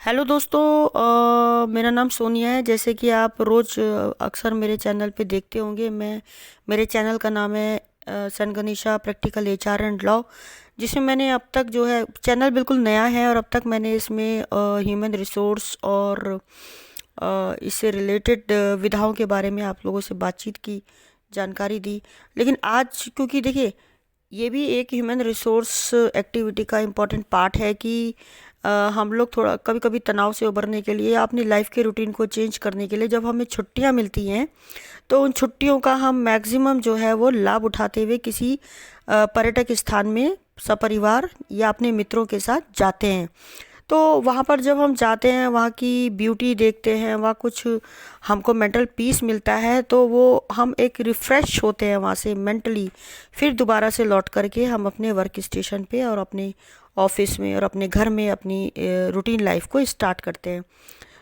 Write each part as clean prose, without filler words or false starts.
Hello दोस्तों। मेरा नाम सोनिया है। जैसे कि आप रोज़ अक्सर मेरे चैनल पे देखते होंगे। मेरे चैनल का नाम है सनगनीशा प्रैक्टिकल एचआर एंड लॉ, जिसमें मैंने अब तक जो है चैनल बिल्कुल नया है और अब तक मैंने इसमें ह्यूमन रिसोर्स और इससे रिलेटेड विधाओं के बारे में आप लोगों से बातचीत की, जानकारी दी। लेकिन आज क्योंकि देखिए ये भी एक ह्यूमन रिसोर्स एक्टिविटी का इम्पॉर्टेंट पार्ट है कि हम लोग थोड़ा कभी कभी तनाव से उबरने के लिए, अपनी लाइफ के रूटीन को चेंज करने के लिए जब हमें छुट्टियां मिलती हैं तो उन छुट्टियों का हम मैक्सिमम जो है वो लाभ उठाते हुए किसी पर्यटक स्थान में सपरिवार या अपने मित्रों के साथ जाते हैं। तो वहाँ पर जब हम जाते हैं, वहाँ की ब्यूटी देखते हैं, वहाँ कुछ हमको मेंटल पीस मिलता है, तो वो हम एक रिफ़्रेश होते हैं वहाँ से मेंटली। फिर दोबारा से लौट करके हम अपने वर्क स्टेशन पे और अपने ऑफिस में और अपने घर में अपनी रूटीन लाइफ को स्टार्ट करते हैं।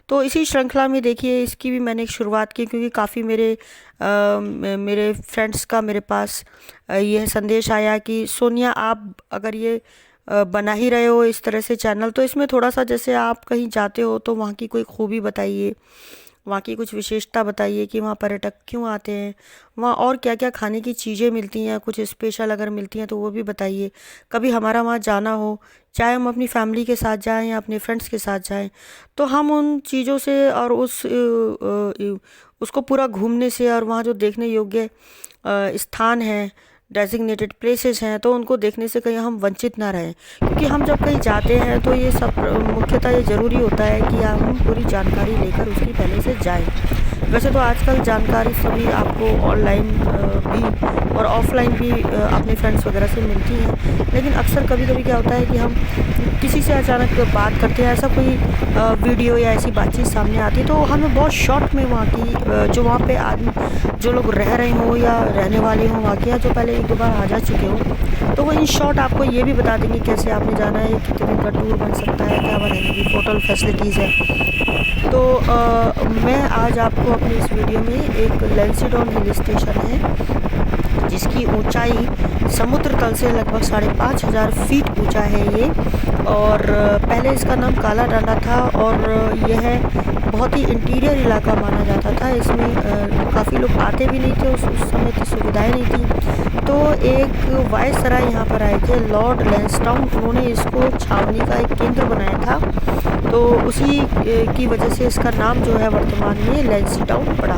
तो इसी श्रृंखला में देखिए इसकी भी मैंने एक शुरुआत की, क्योंकि काफ़ी मेरे फ्रेंड्स का मेरे पास यह संदेश आया कि सोनिया, आप अगर ये बना ही रहे हो इस तरह से चैनल, तो इसमें थोड़ा सा, जैसे आप कहीं जाते हो तो वहाँ की कोई खूबी बताइए, वहाँ की कुछ विशेषता बताइए कि वहाँ पर्यटक क्यों आते हैं, वहाँ और क्या क्या खाने की चीज़ें मिलती हैं, कुछ स्पेशल अगर मिलती हैं तो वो भी बताइए। कभी हमारा वहाँ जाना हो, चाहे हम अपनी फैमिली के साथ जाएं या अपने फ्रेंड्स के साथ जाएं, तो हम उन चीज़ों से और उसको पूरा घूमने से, और वहाँ जो देखने योग्य स्थान हैं, डेजिग्नेटेड प्लेसेस हैं, तो उनको देखने से कहीं हम वंचित ना रहें। क्योंकि हम जब कहीं जाते हैं तो ये सब मुख्यतः ये ज़रूरी होता है कि हम पूरी जानकारी लेकर उसकी पहले से जाएं। वैसे तो आजकल जानकारी सभी आपको ऑनलाइन भी और ऑफलाइन भी अपने फ्रेंड्स वगैरह से मिलती है, लेकिन अक्सर कभी कभी क्या होता है कि हम किसी से अचानक बात करते हैं, ऐसा कोई वीडियो या ऐसी बातचीत सामने आती है, तो हमें बहुत शॉर्ट में वहाँ की जो वहाँ पे आदमी, जो लोग रह रहे हों या रहने वाले हों वहाँ के, या जो पहले एक दो बार आ जा चुके हों, तो वो इन शॉर्ट आपको ये भी बता देंगे कैसे आपने जाना है, कितने दिन का टूर बन सकता है, क्या रहने की होटल फैसिलिटीज़ है। तो मैं आज आपको अपनी इस वीडियो में, एक लैंसीडॉन हिल स्टेशन है जिसकी ऊंचाई समुद्र तल से लगभग 5,500 फीट ऊंचा है ये, और पहले इसका नाम काला डांडा था, और यह बहुत ही इंटीरियर इलाका माना जाता था। इसमें काफ़ी लोग आते भी नहीं थे, उस समय की सुविधाएं नहीं थी। तो एक वायसराय यहाँ पर आए थे, लॉर्ड लैंसडाउन, उन्होंने इसको छावनी का एक केंद्र बनाया था, तो उसी की वजह से इसका नाम जो है वर्तमान में लैंसीडाउन पड़ा।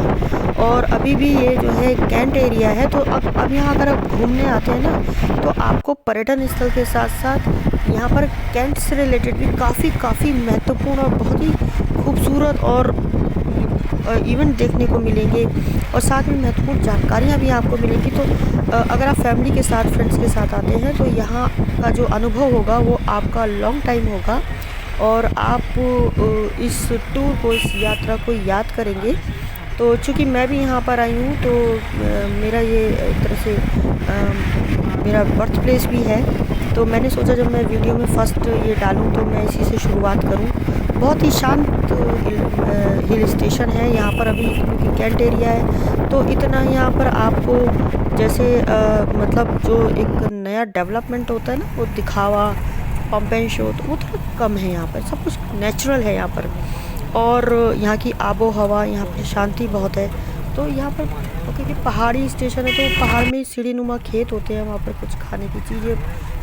और अभी भी ये जो है कैंट एरिया है। तो अब यहाँ अगर आप घूमने आते हैं ना, तो आपको पर्यटन स्थल के साथ साथ यहाँ पर कैंट से रिलेटेड भी काफ़ी महत्वपूर्ण और बहुत ही खूबसूरत और इवेंट देखने को मिलेंगे, और साथ में महत्वपूर्ण जानकारियाँ भी आपको मिलेंगी। तो अगर आप फैमिली के साथ, फ्रेंड्स के साथ आते हैं, तो यहाँ का जो अनुभव होगा वो आपका लॉन्ग टाइम होगा, और आप इस टूर को, इस यात्रा को याद करेंगे। तो चूँकि मैं भी यहाँ पर आई हूँ, तो मेरा ये एक तरह से मेरा बर्थ प्लेस भी है, तो मैंने सोचा जब मैं वीडियो में फर्स्ट ये डालूँ तो मैं इसी से शुरुआत करूँ। बहुत ही शांत हिल स्टेशन है यहाँ पर अभी, क्योंकि कैंट एरिया है, तो इतना यहाँ पर आपको जैसे मतलब जो एक नया डेवलपमेंट होता है ना, वो दिखावा, पंप एंड शो, तो वो थोड़ा कम है यहाँ पर। सब कुछ नेचुरल है यहाँ पर, और यहाँ की आबो हवा, यहाँ पर शांति बहुत है। तो यहाँ पर क्योंकि पहाड़ी स्टेशन है, तो पहाड़ में सीढ़ीनुमा खेत होते हैं, वहाँ पर कुछ खाने की चीज़ें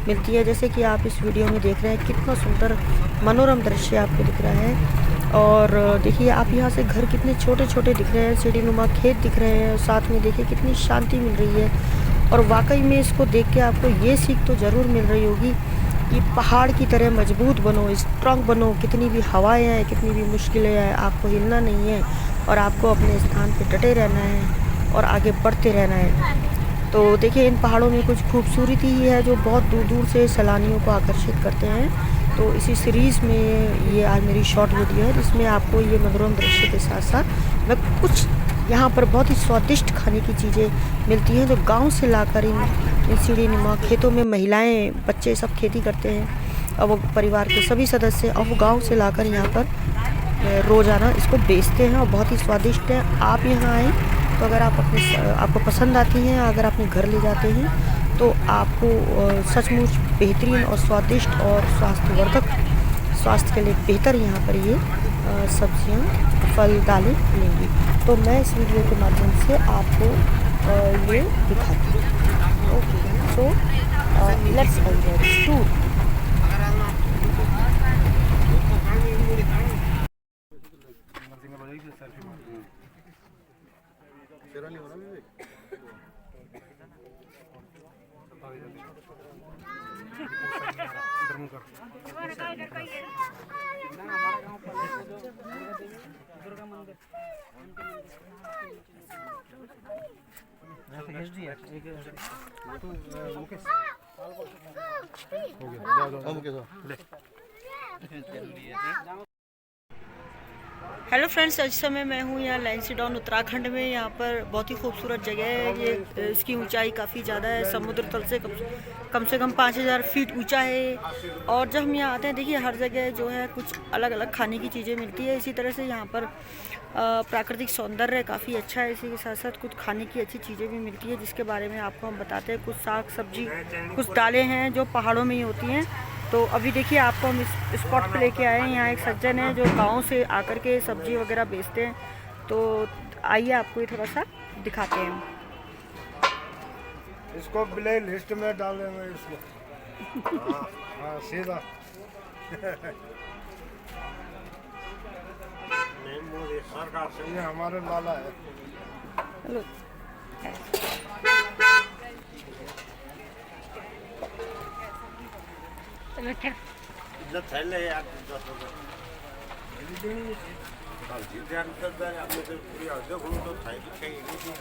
मिलती है, जैसे कि आप इस वीडियो में देख रहे हैं। कितना सुंदर मनोरम दृश्य आपको दिख रहा है। और देखिए आप यहाँ से घर कितने छोटे छोटे दिख रहे हैं, सीढ़ीनुमा खेत दिख रहे हैं, साथ में देखिए कितनी शांति मिल रही है। और वाकई में इसको देख के आपको ये सीख तो ज़रूर मिल रही होगी कि पहाड़ की तरह मजबूत बनो, स्ट्रॉन्ग बनो। कितनी भी हवाएं आए, कितनी भी मुश्किलें आए, आपको हिलना नहीं है, और आपको अपने स्थान पे डटे रहना है और आगे बढ़ते रहना है। तो देखिए इन पहाड़ों में कुछ खूबसूरती ही है जो बहुत दूर दूर से सैलानियों को आकर्षित करते हैं। तो इसी सीरीज़ में ये आज मेरी शॉर्ट वीडियो है, जिसमें आपको ये मनोरम दृश्य के साथ साथ मैं कुछ यहाँ पर बहुत ही स्वादिष्ट खाने की चीज़ें मिलती हैं, जो गांव से लाकर इन सीढ़ीनुमा खेतों में महिलाएं, बच्चे सब खेती करते हैं, और वो परिवार के सभी सदस्य, और वो गांव से लाकर यहाँ पर रोज़ाना इसको बेचते हैं, और बहुत ही स्वादिष्ट है। आप यहाँ आएँ तो अगर आपको पसंद आती हैं, अगर अपने घर ले जाते हैं, तो आपको सचमुच बेहतरीन और स्वादिष्ट और स्वास्थ्यवर्धक स्वास्थ्य के लिए बेहतर यहाँ पर ये सब्जियाँ, फल, दालें मिलेंगी। तो मैं इस वीडियो के माध्यम से आपको ये दिखाती हूँ। Okay, so let's enjoy this tour. Hello friends, इस समय मैं हूँ यहाँ लैंसीडाउन उत्तराखंड में। यहाँ पर बहुत ही खूबसूरत जगह है ये। इसकी ऊंचाई काफ़ी ज़्यादा है, समुद्र तल से कम से कम 5000 फीट ऊंचा है। और जब हम यहाँ आते हैं, देखिए हर जगह जो है कुछ अलग अलग खाने की चीज़ें मिलती है। इसी तरह से यहाँ पर प्राकृतिक सौंदर्य काफ़ी अच्छा है। इसी के साथ साथ कुछ खाने की अच्छी चीज़ें भी मिलती है, जिसके बारे में आपको हम बताते हैं। कुछ साग सब्जी, कुछ दालें हैं जो पहाड़ों में ही होती हैं। तो अभी देखिए आपको हम इस स्पॉट पे लेके आए हैं। यहाँ एक सज्जन है जो गांव से आकर के सब्जी वगैरह बेचते हैं। तो आइए आपको ये थोड़ा सा दिखाते हैं। इसको ब्ले लिस्ट में डाल देंगे इसको। हाँ सीधा। सरकार से ये हमारे लाला है। हेलो, जो थैले यार 10 रुपए हाँ जी ध्यान करता है आपने तो पूरी आज देखो तो थैली चाहिए नहीं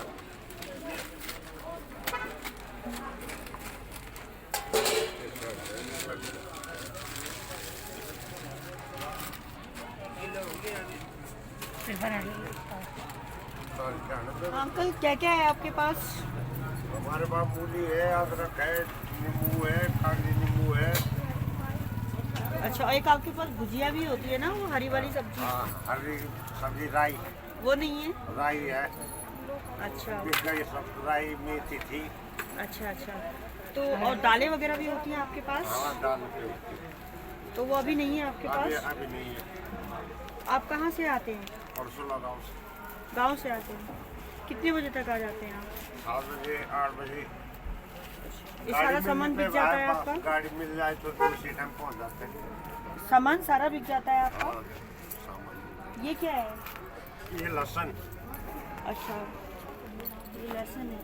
अंकल क्या क्या है आपके पास? हमारे पास मूली है, अदरक है, नींबू है, काली नींबू है। अच्छा, एक आपके पास भुजिया भी होती है ना, वो हरी वाली सब्जी? हाँ, हरी सब्जी राई, वो नहीं है? राई है। अच्छा, ये सब राई मेथी थी। अच्छा अच्छा। तो और दालें वगैरह भी होती हैं आपके पास? हाँ दाल होती है। तो वो अभी नहीं है आपके पास? अभी नहीं है। आप कहाँ से आते हैं? परसों गाँव से। गांव से आते हैं। कितने बजे तक आ जाते हैं आप? 7 बजे 8 बजे। ये सारा सामान बिक जाता है आपका? गाड़ी मिल जाए तो उसी टाइम पहुँच जाते हैं। सामान सारा बिक जाता है आपका? और सामान ये क्या है? ये लहसुन। अच्छा, ये लहसुन है।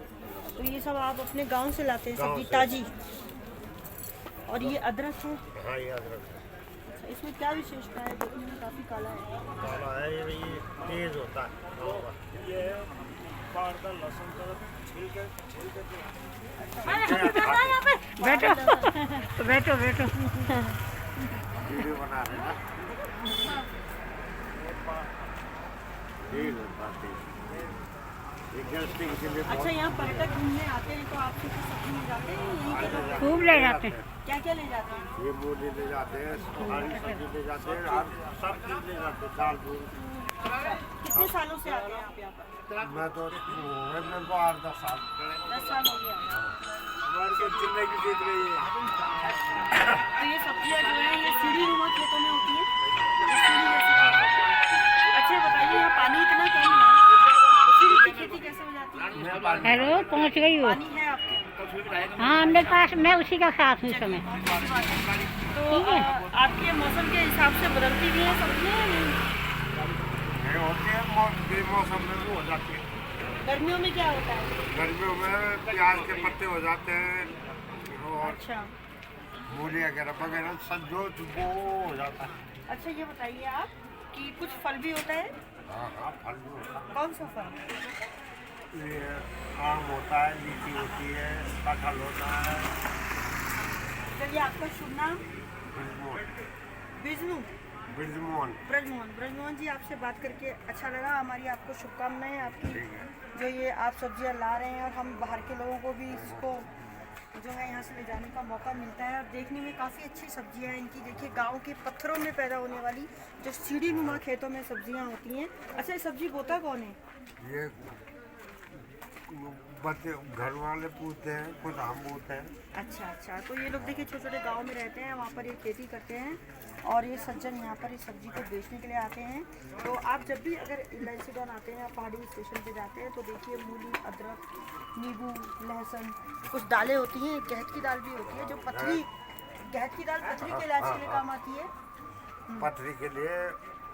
तो ये सब आप अपने गांव से लाते हैं, गाँव सब्जी से। ताजी? और ये अदरक है? हाँ ये अदरक है। अच्छा, इसमें क्या विशेषता है? देखने में काफ़ी काला है। काला है ये तेज होता है। ये बाहर का लहसुन का छिलके बैठो बैठो बैठो। वीडियो बना रहे हैं ना। तेज होता है ये गैस्ट्रिक के लिए। अच्छा, यहाँ पर्यटक घूमने आते हैं तो आपसे कुछ सब्जी ले जाते हैं? यहीं के खूब ले जाते हैं। क्या क्या ले जाते हैं? ये मूली ले जाते हैं, हरी सब्जी ले जाते हैं, और सब चीज ले जाते हैं। दाल दूध। कितने सालों से आते हैं आप यहाँ पर? मैं तो 8-10 साल। 10 साल हो गया। हमारे को जिंदगी की देख रही है। तो ये सब्जियाँ जो है ये सीढ़ी नुमा खेतों में होती है? ये सीढ़ी जैसी? अच्छा बताइए, यहाँ पानी इतना कम है, सीढ़ी की खेती कैसे हो जाती है? हेलो, पहुंच गई हो? पानी है आपके? हाँ, मेरे पास, मैं उसी का साथ हूँ इस समय। तो आपके मौसम के हिसाब से बदलती भी है सब्जियाँ? होती है बेमौसम में वो हो जाती है। गर्मियों में क्या होता है? गर्मियों में प्याज के पत्ते हो जाते हैं और अच्छा मूली वगैरह सब जो वो हो जाता है। अच्छा, ये बताइए आप कि कुछ फल भी होता है? हाँ हाँ फल भी होता कौन सा फल? है। ये आम होता है, लीची होती है, कटहल होता है। चलिए, आपका शुभ नाम? विष्णु? ब्रजमोहन। ब्रजमोहन जी, आपसे बात करके अच्छा लगा। हमारी आपको शुभकामनाएं आपकी जो ये आप सब्जियां ला रहे हैं, और हम बाहर के लोगों को भी इसको जो है यहाँ से ले जाने का मौका मिलता है। और देखने में काफ़ी अच्छी सब्जियां हैं इनकी। देखिए, गांव के पत्थरों में पैदा होने वाली जो सीढ़ी नुमा खेतों में सब्जियां होती हैं। अच्छा, ये सब्जी बोता कौन है? ये बच्चे घर वाले पूछते हैं, कुछ हम पूछते हैं। अच्छा अच्छा, तो ये लोग देखिए छोटे छोटे गांव में रहते हैं, वहाँ पर ये खेती करते हैं और ये सज्जन यहाँ पर इस सब्जी को बेचने के लिए आते हैं। तो आप जब भी अगर इलायचीडॉन आते हैं या पहाड़ी स्टेशन पे जाते हैं तो देखिए मूली, अदरक, नींबू, लहसुन, कुछ दालें होती हैं, गहत की दाल भी होती है जो पथरी, गहत की दाल पथरी के इलाज के लिए काम आती है। पथरी के लिए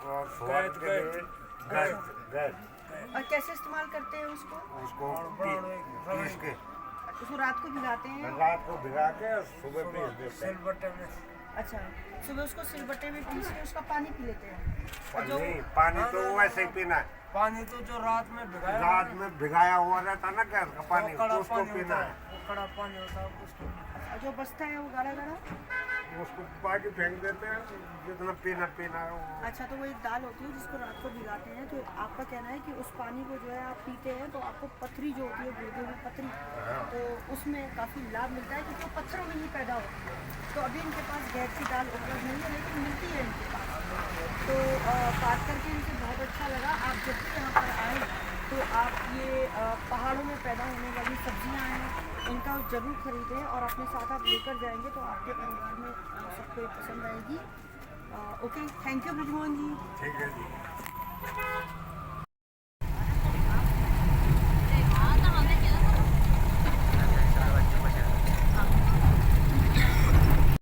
और स्वाद के लिए गैस गैस और कैसे इस्तेमाल करते हैं उसको? उसको पीस के उसको रात को भिगाते हैं। रात को भिगा के सुबह पीस देते हैं। सिलबट्टे में अच्छा, सुबह उसको सिलबट्टे में पीस के उसका पानी पी लेते हैं। और जो नहीं, पानी तो वैसे ही पीना है। पानी तो जो रात में भिगाया रात में भिगाया हुआ रहता ना गैस का पानी, उसको पीना है। वो कड़ा पानी होता है उसको। जो बचता है वो गाढ़ा गाढ़ा। उसको बाकी फेंक देते हैं, जितना पीना पीना है वो। अच्छा, तो वो एक दाल होती है जिसको रात को भिगाते हैं। तो आपका कहना है कि उस पानी को जो है आप पीते हैं तो आपको पथरी जो होती है, गुर्दे में पथरी, तो उसमें काफ़ी लाभ मिलता है क्योंकि वो पत्थरों में ही पैदा होती है। तो अभी इनके पास गैस की दाल उपलब्ध नहीं है लेकिन मिलती है इनके पास। तो बात करके इनसे बहुत अच्छा लगा। आप जब भी यहाँ पर आएँ तो आप ये पहाड़ों में पैदा होने वाली सब्जियाँ हैं, इनका ज़रूर खरीदें और अपने साथ आप लेकर जाएंगे तो आपके परिवार में सबको ये पसंद आएगी। ओके, थैंक यू ब्रिजमोहन जी। ठीक है जी।